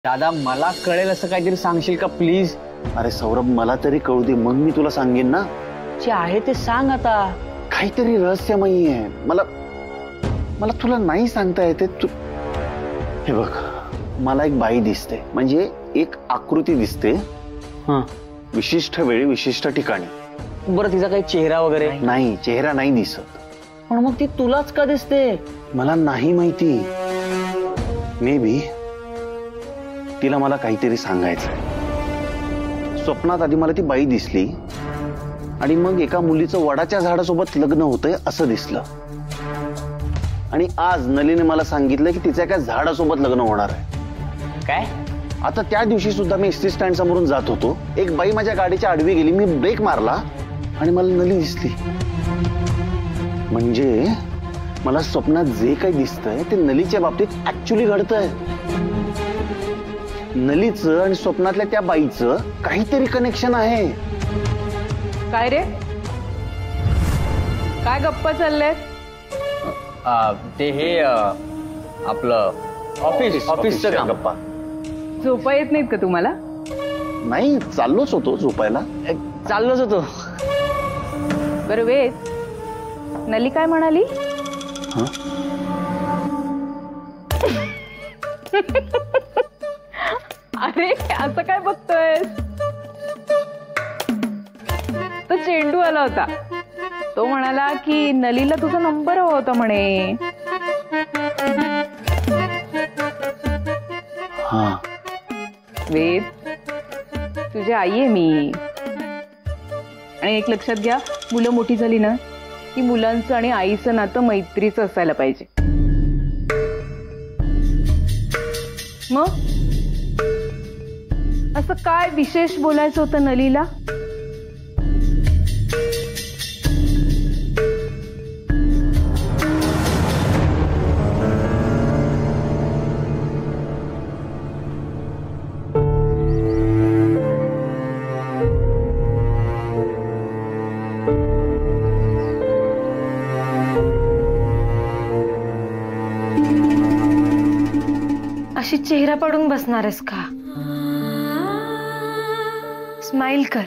दादा मला कळेल असं काहीतरी सांगशील का प्लीज? अरे सौरभ, मला तरी कळू दे, मग मी तुला सांगेन ना. जे आहे ते सांग आता. काहीतरी रहस्यमयी आहे. मला तुला नाही सांगता येते. हे बघ, मला एक बाई दिसते, म्हणजे एक आकृती दिसते. विशिष्ट वेळी विशिष्ट ठिकाणी. बरं, तिचा काही चेहरा वगैरे? नाही, चेहरा नाही दिसत. पण मग ती तुलाच का दिसते? मला नाही माहिती. मे बी तिला मला काहीतरी सांगायचंय. स्वप्नात आधी मला ती बाई दिसली आणि मग एका मुलीचं वडाच्या झाडासोबत लग्न होतंय असं दिसलं. आणि आज नलीने मला सांगितलं की तिच्या एका झाडासोबत लग्न होणार आहे. काय? आता त्या दिवशी सुद्धा मी एसटी स्टँड समोरून जात होतो. एक बाई माझ्या गाडीच्या आडवी गेली. मी ब्रेक मारला आणि मला नली दिसली. म्हणजे मला स्वप्नात जे काही दिसतंय ते नलीच्या बाबतीत ऍक्च्युअली घडतंय. नलीचं आणि स्वप्नातल्या त्या बाईचं काहीतरी कनेक्शन आहे. काय रे, काय गप्पा चाललेत? ते हे आपलं ऑफिसचं काम. गप्पा. झोपा येत नाहीत का तुम्हाला? नाही, चाललोच होतो झोपायला. चाललोच होतो. बरं वेद, नली काय म्हणाली? अरे असं काय बघतोय? तो चेंडू आला होता. तो म्हणाला की नलीला तुझा नंबर हवा होता म्हणे. वेद, तुझी आई आहे मी. आणि एक लक्षात घ्या, मुलं मोठी झाली ना की मुलांचं आणि आईचं नातं मैत्रीचं असायला पाहिजे. मग असं काय विशेष बोलायचं होतं नलीला? अशी चेहरा पडून बसणार आहेस का? स्माइल कर.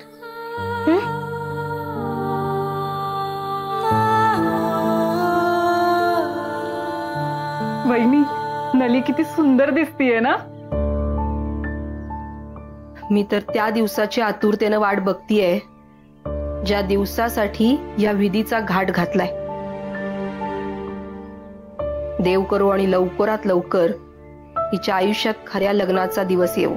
वहिनी, नली किती सुंदर दिसतीये ना. मी तर त्या दिवसाची आतुरतेनं वाट बघतीये ज्या दिवसासाठी या विधीचा घाट घातलाय. देव करो आणि लवकरात लवकर हिच्या आयुष्यात खऱ्या लग्नाचा दिवस येऊ.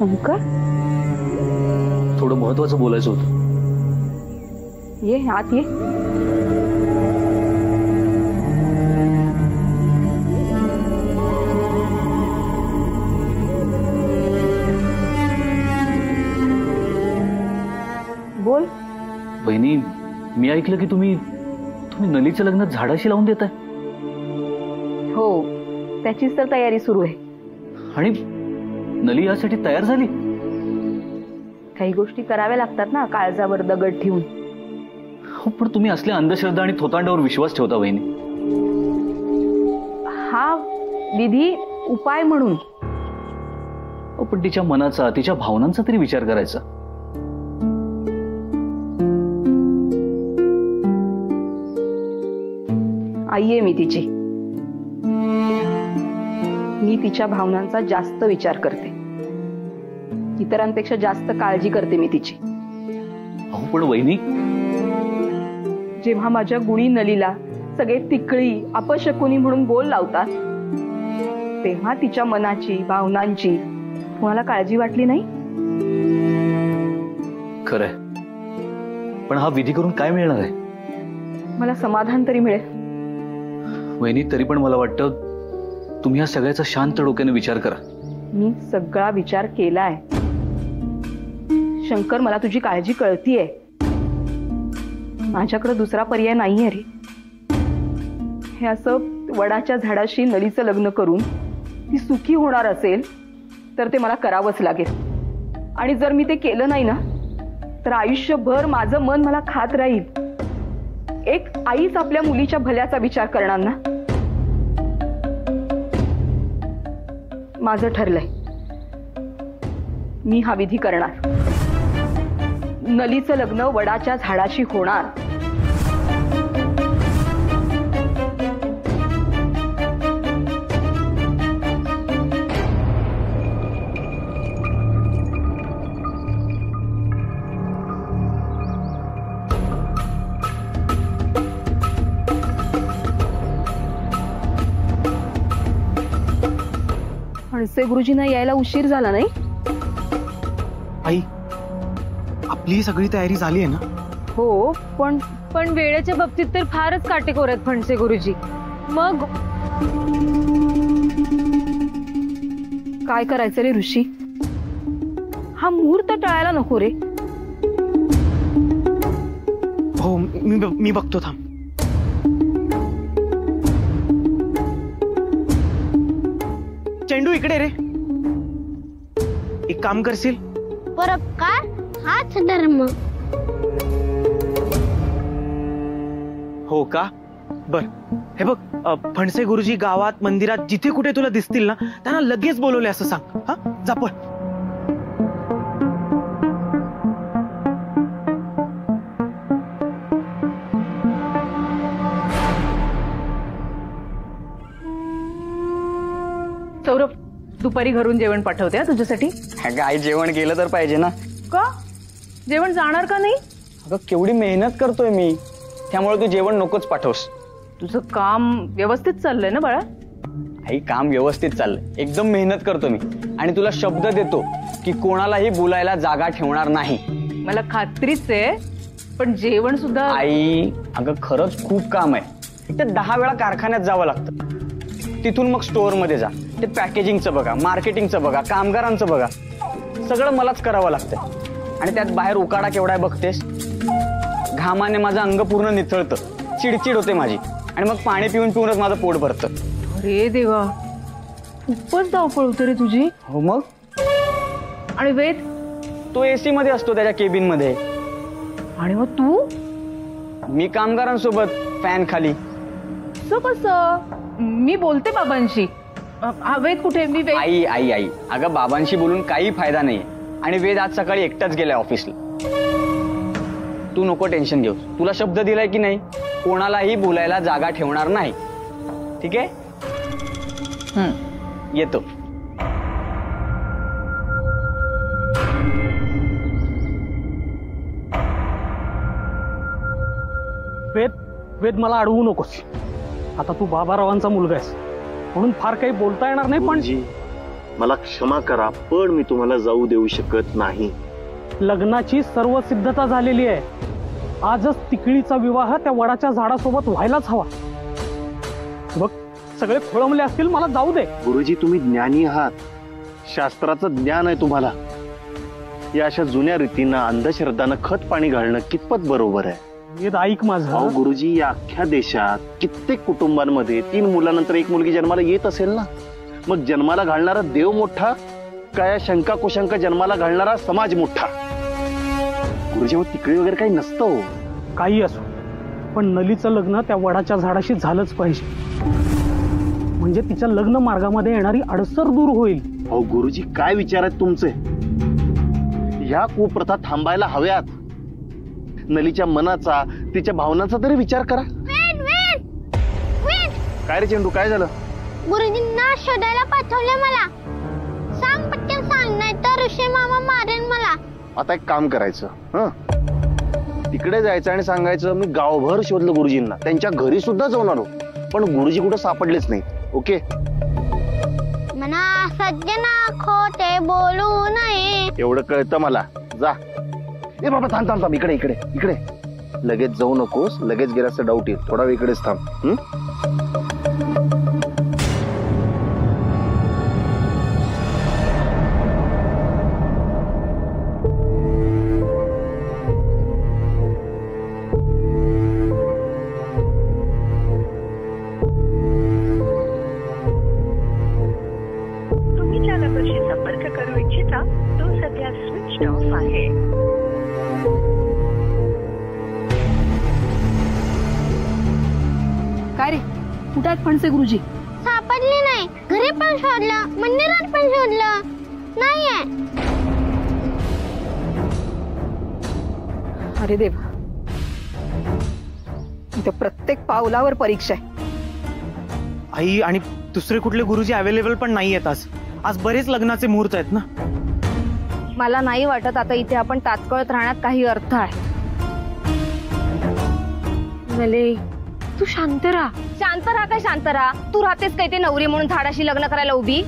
ओंकार, थोडं महत्वाचं बोलायचं होतं. ये आत ये. बोल. बहिणी, मी ऐकलं की तुम्ही नलीच्या लग्नात झाडाशी लावून देताय. हो, त्याचीच तर तयारी सुरू आहे. आणि नली यासाठी तयार झाली? काही गोष्टी कराव्या लागतात ना काळजावर दगड ठेवून. हो, पण तुम्ही असल्या अंधश्रद्धा आणि थोतांडावर विश्वास ठेवता बहिणी. हा विधी उपाय म्हणून. पण तिच्या मनाचा, तिच्या भावनांचा तरी विचार करायचा. आई आहे मी तिची. मी तिच्या भावनांचा जास्त विचार करते. इतरांपेक्षा जास्त काळजी करते मी तिची. अहो पण वहिनी, जेव्हा माझ्या गुणी नलीला सगळे तिकळी अपशकुनी म्हणून बोल लावतात, तेव्हा तिच्या मनाची, भावनांची तुम्हाला काळजी वाटली नाही? खरंय, पण हा विधी करून काय मिळणार आहे? मला समाधान तरी मिळेल. वहिनी, तरी पण मला वाटतं तुम्ही या सगळ्याचा शांत डोक्याने विचार करा. मी सगळा विचार केलाय शंकर. मला तुझी काळजी कळतीये. माझ्याकडे दुसरा पर्याय नाहीये रे. हे असं वडाच्या झाडाशी नलीचं लग्न करून ती सुखी होणार असेल तर ते मला करावंच लागेल. आणि जर मी ते केलं नाही ना तर आयुष्यभर माझं मन मला खात राहील. एक आईच आपल्या मुलीच्या भल्याचा विचार करणार ना. माझं ठरलंय, मी हा विधी करणार. नलीचं लग्न वडाच्या झाडाशी होणार. फणसे गुरुजींना यायला उशीर झाला नाही? आई, आपली सगळी तयारी झाली आहे ना? हो, पण वेळेच्या बाबतीत तर फारच काटेकोर आहेत फणसे गुरुजी. मग काय करायचं रे ऋषी? हा मुहूर्त टाळायला नको रे. हो, मी बघतो, थांब. चेंडू इकडे रे. एक काम करशील? परोपकार हाच धर्म. हो का? बर, हे बघ, फणसे गुरुजी गावात, मंदिरात, जिथे कुठे तुला दिसतील ना त्यांना लगेच बोलवले असं सांग. हा, जा पळ. सौरभ, दुपारी घरून जेवण पाठवते हा तुझ्यासाठी. अगं आई, जेवण केलं तर पाहिजे ना. का? जेवण जाणार का नाही? अगं केवढी मेहनत करतोय मी, त्यामुळे तू जेवण नकोच पाठवस. तुझं काम व्यवस्थित चाललंय ना बाळा? आई, काम व्यवस्थित चाललंय, एकदम मेहनत करतो मी. आणि तुला शब्द देतो की कोणालाही बोलायला जागा ठेवणार नाही. मला खात्रीच आहे, पण जेवण सुद्धा. आई, अगं खरंच खूप काम आहे. एक तर 10 वेळा कारखान्यात जावं लागतं, तिथून मग स्टोअर मध्ये जा, ते पॅकेजिंगचं बघा, मार्केटिंगचं बघा, कामगारांचं बघा, सगळं मलाच करावं लागतं. आणि त्यात बाहेर उकाडा केवढा आहे बघतेस. घामाने माझं अंग पूर्ण निथळतं, चिडचिड होते माझी, आणि मग पाणी पिऊनच माझं पोट भरतं. अरे देवा, खूपच धावपळ होते रे तुझी. हो मग. आणि वेद? तो एसी मध्ये असतो त्याच्या केबिन मध्ये. आणि मग तू? मी कामगारांसोबत फॅन खाली. कसं? मी बोलते बाबांशी. वेद कुठे? मी वेद. आई आई आई, अगं बाबांशी बोलून काही फायदा नाहीये. आणि वेद आज सकाळी एकटाच गेलाय ऑफिसला. तू नको टेन्शन घेऊ. तुला शब्द दिलाय की नाही, कोणालाही बोलायला जागा ठेवणार नाही. ठीक आहे? येतो. वेद, मला अडवू नकोस. आता तू बाबारावांचा मुलगा आहेस म्हणून फार काही बोलता येणार नाही. पण मला क्षमा करा, पण मी तुम्हाला जाऊ देऊ शकत नाही. लग्नाची सर्व सिद्धता झालेली आहे. आजच तिकळीचा विवाह त्या वडाच्या झाडासोबत व्हायलाच हवा. बघ, सगळे खोळंबले असतील, मला जाऊ दे. गुरुजी, तुम्ही ज्ञानी आहात, शास्त्राचं ज्ञान आहे तुम्हाला. या अशा जुन्या रीतींना, अंधश्रद्धांना खत पाणी घालणं कितपत बरोबर आहे? ऐक माझं. अहो गुरुजी, या अख्ख्या देशात कित्येक कुटुंबांमध्ये 3 मुलानंतर 1 मुलगी जन्माला येत असेल ना. मग जन्माला घालणारा देव मोठा का या शंका कुशंका जन्माला घालणारा समाज मोठा? गुरुजी, तिकडे वगैरे काही नसतं हो. काही असो, पण नलीचं लग्न त्या वडाच्या झाडाशी झालंच पाहिजे. म्हणजे तिच्या लग्न मार्गामध्ये येणारी अडसर दूर होईल. अहो गुरुजी, काय विचार आहेत तुमचे? ह्या कुप्रथा थांबायला हव्यात. नलीच्या मनाचा, तिच्या भावनांचा तरी विचार करा. काय रे चेंडू, काय झालं? गुरुजींना शोधायला पाठवले मला. सांग, पटकन सांग, नाही तर ऋषी मामा मारेन मला. आता एक काम करायचं, तिकडे जायचं आणि सांगायचं मी गावभर शोधलं गुरुजींना, त्यांच्या घरी सुद्धा जाऊन आलो, पण गुरुजी कुठं सापडलेच नाही. ओके? मना सज्जना खोटे बोलू नये, एवढं कळतं मला. जा. ए बाबा, थांब थांब थांब, इकडे इकडे इकडे. लगेच जाऊ नकोस, लगेच गेल्याचं डाऊट येईल. थोडा वेळ इकडेच थांब. तुम्ही ज्या नंबरशी संपर्क काय रे, कुठे आहेत फणसे गुरुजी? सापडली नाही. घरी पण शोधलं, मंदिरात पण शोधलं, नाहीये. अरे देवा, इथं प्रत्येक पावलावर परीक्षा आहे. आई, आणि दुसरे कुठले गुरुजी अवेलेबल पण नाही आहेत आज. आज बरेच लग्नाचे मुहूर्त आहेत ना. मला नाही वाटत आता इथे आपण तात्काळत राहण्यात काही अर्थ आहे. मले तू शांत राहा. शांत राहा काय शांत राहा? तू राहतेस काय ते नवरी म्हणून झाडाशी लग्न करायला उभी?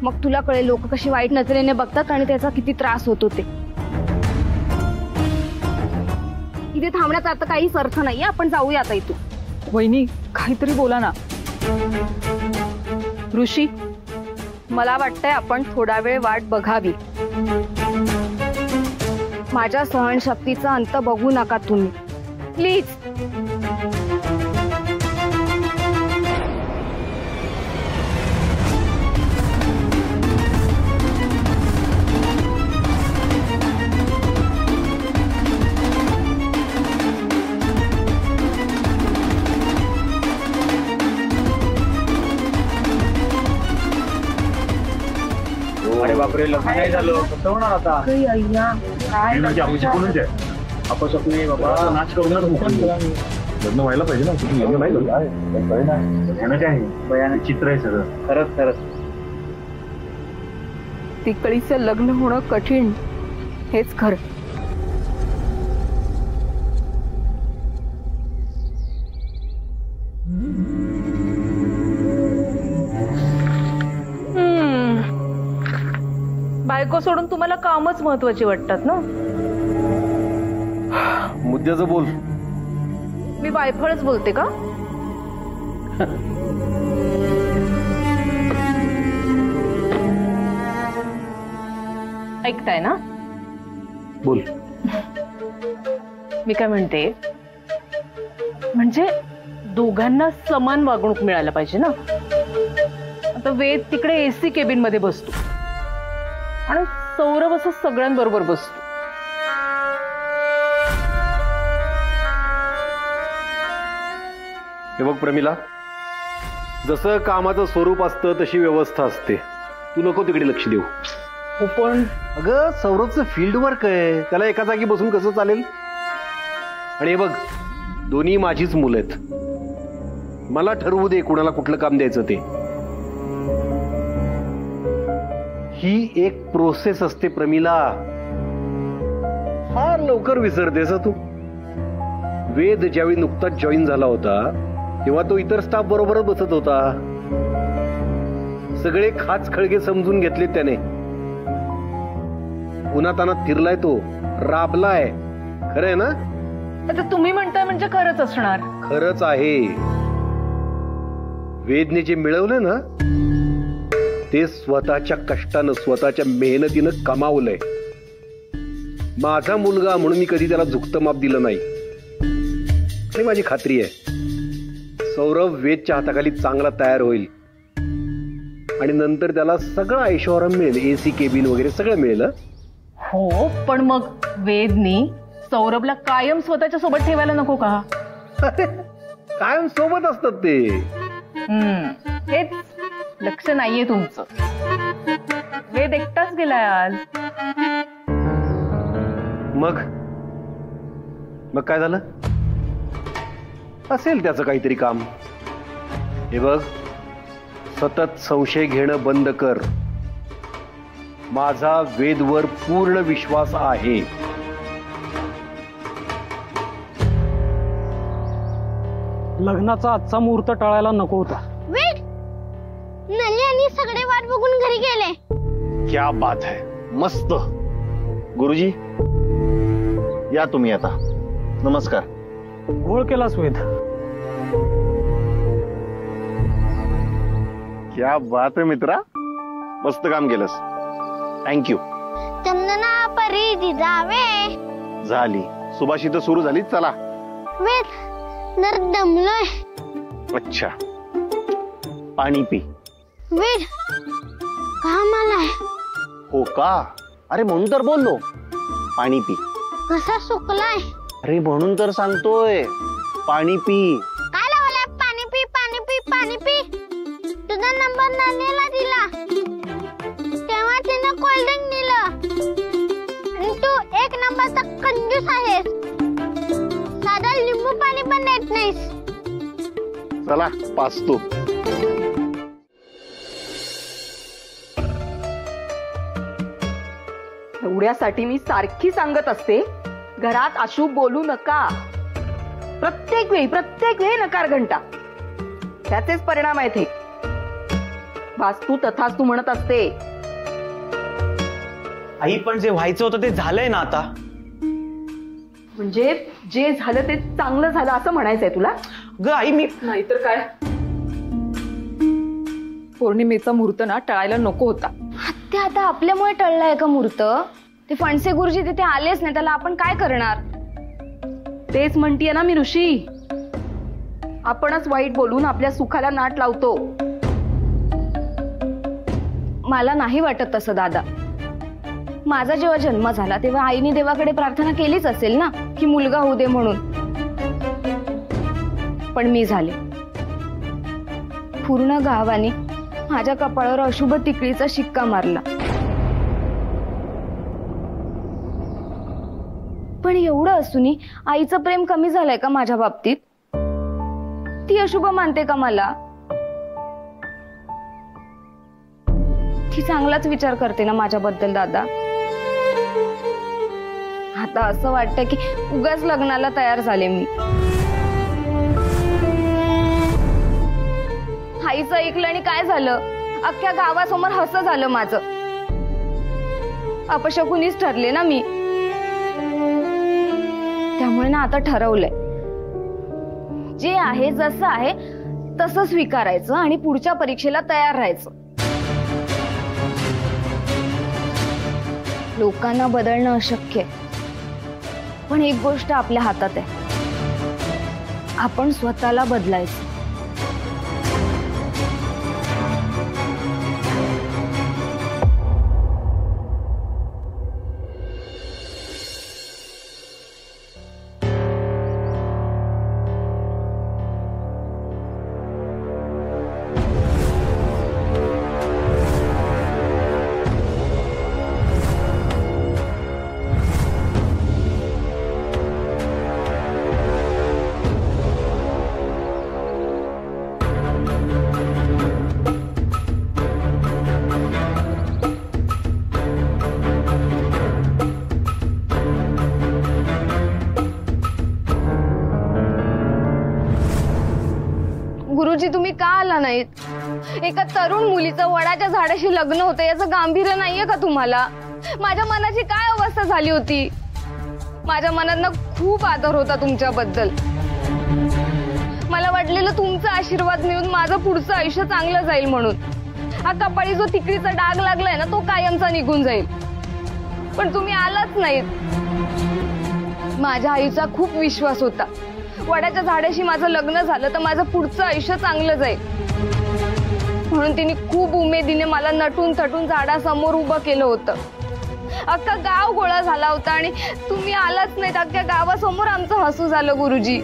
मग तुला कळेल लोक कशी वाईट नजरेने बघतात आणि त्याचा किती त्रास होतो ते. इथे थांबण्याचा आता काहीच अर्थ नाहीये. आपण जाऊया आता इथून. वहिनी, काहीतरी बोला ना. ऋषी, मला वाटतंय आपण थोडा वेळ वाट बघावी. माझ्या सहनशक्तीचा अंत बघू नका तुम्ही, प्लीज. अरे बापरे, लग्न नाही झालं, कसं होणार आता? म्हणजे आमची कोणच आहे अपस्वप्ने बाबा, नाच करूनच लग्न व्हायला पाहिजे ना. तुम्ही लग्न नाही झालं काय भयानक चित्र आहे सगळं. खरंच खरंच तिकडीचं लग्न होणं कठीण, हेच खरं. बायको सोडून तुम्हाला कामच महत्वाची वाटतात ना. मुद्द्याचं बोल. मी वायफळच बोलते का? ऐकताय ना? बोल. मी काय म्हणते, म्हणजे दोघांना समान वागणूक मिळायला पाहिजे ना. आता वेद तिकडे एसी केबिन मध्ये बसतो आणि सौरभ असं सगळ्यांबरोबर बसतो. हे बघ प्रमिला, जसं कामाचं स्वरूप असतं तशी व्यवस्था असते. तू नको तिकडे लक्ष देऊ. हो, पण अगं सौरभचं फील्ड वर्क आहे, त्याला एका जागी बसून कसं चालेल? आणि हे बघ, दोन्ही माझीच मुलं आहेत. मला ठरवू दे कुणाला कुठलं काम द्यायचं ते. ही एक प्रोसेस असते प्रमिला. फार लवकर विसरतेस तू. वेद ज्यावेळी नुकताच जॉईन झाला होता तेव्हा तो इतर स्टाफ बरोबरच बसत होता. सगळे खाच खळगे समजून घेतले त्याने. उन्हातानात फिरलाय तो, राबलाय. खरंय ना? आता तुम्ही म्हणताय म्हणजे खरंच असणार. खरंच आहे. वेदने जे मिळवलं ना ते स्वतःच्या कष्टानं, स्वतःच्या मेहनतीनं कमावलंय. माझा मुलगा म्हणून मी कधी त्याला झुकतं माप दिलं नाही. आणि माझी खात्री आहे सौरभ वेदच्या हाताखाली चांगला तयार होईल आणि नंतर त्याला सगळं ऐशोआराम मिळेल. एसी केबिन वगैरे सगळं मिळेल. हो, पण मग वेदनी सौरभला कायम स्वतःच्या सोबत ठेवायला नको का? कायम सोबत असतात ते. हेच लक्ष नाहीये तुमचं. वेद एकटाच गेलाय आज. मग काय झालं? असेल त्याचं काहीतरी काम. हे बघ, सतत संशय घेणं बंद कर. माझा वेदवर पूर्ण विश्वास आहे. लग्नाचा आजचा मुहूर्त टळायला नको होता. वेट, नली आणि सगळे वाट बघून घरी गेले. क्या बात है, मस्त. गुरुजी या तुम्ही आता. नमस्कार. घोळ केलास वेद. क्या बात है मित्रा, मस्त काम केलंस. थँक्यू. चंदना परी जावे झाली सुभाषी तर सुरू झाली. चला. वेद, जर दमलोय. अच्छा, पाणी पी. वेद, घाम आलाय. हो का? अरे म्हणून तर बोललो, पाणी पी. कसा सुकलाय. अरे म्हणून तर सांगतोय, पाणी पी. काय लावलंय? पाणी पी पाणी पी पाणी पी. तुझा नंबर नानीला दिला तेव्हा तिनं कोल्ड्रिंक दिलं. आणि तू एक नंबरचा कंजूस आहेस. साधा लिंबू पाणी पण देत नाहीस. चला पाचतो. एवढ्यासाठी मी सारखी सांगत असते, घरात अशुभ बोलू नका. प्रत्येक वेळी नकार घंटा. त्याचेच परिणाम आहेत हे. वास्तू तथाच तू म्हणत असते. आई पण जे व्हायचं होतं ते झालंय ना आता. म्हणजे जे झालं ते चांगलं झालं असं म्हणायचंय तुला? ग आई मी नाहीतर काय. पौर्णिमेचा मुहूर्त ना टळायला नको होता. ते आता आपल्यामुळे टळलाय का मुहूर्त? ते फणसे गुरुजी तिथे आलेच नाही, त्याला आपण काय करणार? तेच म्हणतीये ना मी ऋषी. आपणच वाईट बोलून आपल्या सुखाला नाट लावतो. मला नाही वाटत तसं दादा. माझा जेव्हा जन्म झाला तेव्हा आईने देवाकडे प्रार्थना केलीच असेल ना की मुलगा होऊ दे म्हणून. पण मी झाले. पूर्ण गावाने माझ्या कपाळावर अशुभ तिकळीचा शिक्का मारला. पण एवढं असूनही आईचं प्रेम कमी झालंय का माझ्या बाबतीत? ती अशुभ मानते का मला? ती चांगलाच विचार करते ना माझ्याबद्दल दादा. आता असं वाटतं की उगाच लग्नाला तयार झाले मी. आईचं ऐकलं आणि काय झालं? अख्ख्या गावासमोर हसं झालं माझं. अपशकुनीच ठरले ना मी. त्यामुळे ना आता ठरवलंय, जे आहे जसं आहे तसं स्वीकारायचं आणि पुढच्या परीक्षेला तयार राहायचं. लोकांना बदलणं अशक्य आहे, पण एक गोष्ट आपल्या हातात आहे, आपण स्वतःला बदलायचं. गुरुजी तुम्ही का आला नाहीत? एका तरुण मुलीचं वडाच्या झाडाशी लग्न होतं याचं गांभीर्य नाहीये का तुम्हाला? माझ्या मनाची काय अवस्था झाली होती? माझ्या मनात खूप आदर होता तुमच्याबद्दल. मला वाटलेलं तुमचा आशीर्वाद मिळून माझं पुढचं आयुष्य चांगलं जाईल म्हणून. हा कपाळी जो तिकडीचा डाग लागलाय ना तो कायमचा निघून जाईल. पण तुम्ही आलाच नाहीत. माझ्या आईचा खूप विश्वास होता, वडाच्या झाडाशी माझं लग्न झालं तर माझं पुढचं आयुष्य चांगलं जाईल म्हणून तिने खूप उमेदीने मला नटून थटून झाडासमोर उभं केलं होतं. अख्खा गाव गोळा झाला होता आणि तुम्ही आलाच नाहीत. अख्ख्या गावासमोर आमचं हसू झालं गुरुजी.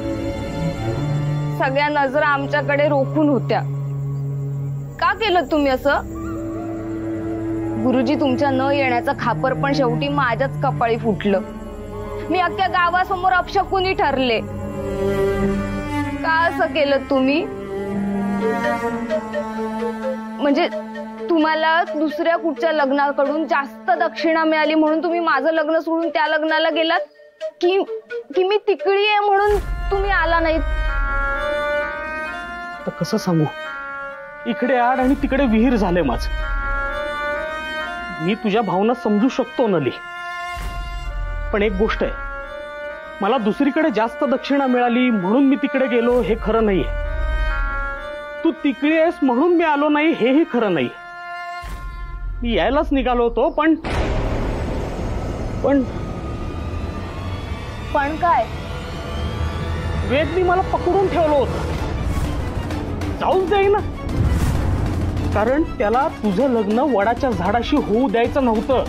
सगळ्या नजरा आमच्याकडे रोखून होत्या. का केलं तुम्ही असं? गुरुजी तुमच्या न येण्याचं खापर पण शेवटी माझ्याच कपाळी फुटलं. मी अख्ख्या गावासमोर अपशकुनी ठरले. का असं केलं तुम्ही? म्हणजे तुम्हाला दुसऱ्या कुठच्या लग्नाकडून जास्त दक्षिणा मिळाली म्हणून तुम्ही माझं लग्न सोडून त्या लग्नाला गेलात की मी तिकडी आहे म्हणून तुम्ही आला नाहीत? तर कसं सांगू, इकडे आड आणि तिकडे विहीर झाले माझं. मी तुझ्या भावना समजू शकतो नली, पण एक गोष्ट आहे, मला दुसरीकडे जास्त दक्षिणा मिळाली म्हणून मी तिकडे गेलो हे खरं नाहीये. तू तिकडे आहेस म्हणून मी आलो नाही हेही खरं नाही. मी यायलाच निघालो होतो पण पण पण काय? वेदनी मला पकडून ठेवलं होतं. जाऊच देईना, कारण त्याला तुझं लग्न वडाच्या झाडाशी होऊ द्यायचं नव्हतं.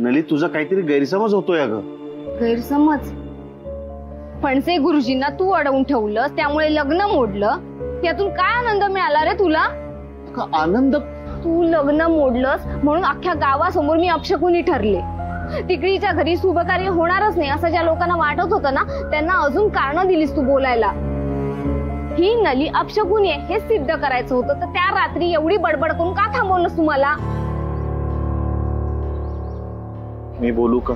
नली तुझा काहीतरी गैरसमज होतोय अगं. गैरसमज? फणसे गुरुजींना तू अडवून ठेवलंस त्यामुळे लग्न मोडलं, यातून काय आनंद मिळाला रे तुला? आनंद? तू लग्न मोडलंस म्हणून अख्ख्या गावासमोर मी अपशकुनी ठरले. तिकडीच्या घरी शुभकार्य होणारच नाही असं ज्या लोकांना वाटत होतं ना, त्यांना अजून कारण दिलीस तू बोलायला. ही नली अपशकुनी आहे हे सिद्ध करायचं होतं, तर त्या रात्री एवढी बडबड करून का थांबवलंस तुम्हाला? मी बोलू का?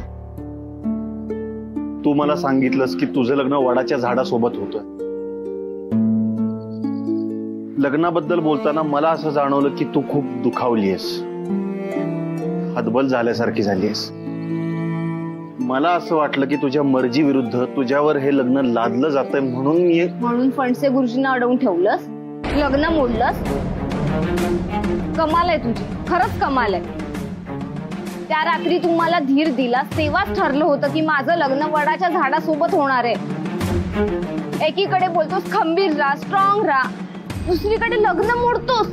तू मला सांगितलंस की तुझं लग्न वडाच्या झाडासोबत होतं. लग्नाबद्दल बोलताना मला असं जाणवलं की तू खूप दुखावलीयस, हतबल झाल्यासारखी झालीयस. मला असं वाटलं की तुझ्या मर्जी विरुद्ध तुझ्यावर हे लग्न लादलं जातंय म्हणून फणसे गुरुजींना अडवून ठेवलंस, लग्न मोडलंस. कमाल आहे तुझी, खरंच कमाल आहे. त्या रात्री तुम्हाला धीर दिला तेव्हाच ठरलं होतं की माझं लग्न वडाच्या झाडासोबत होणार आहे. एकीकडे बोलतोस खंबीर राहा, स्ट्रॉंग राहा, दुसरीकडे लग्न मोडतोस.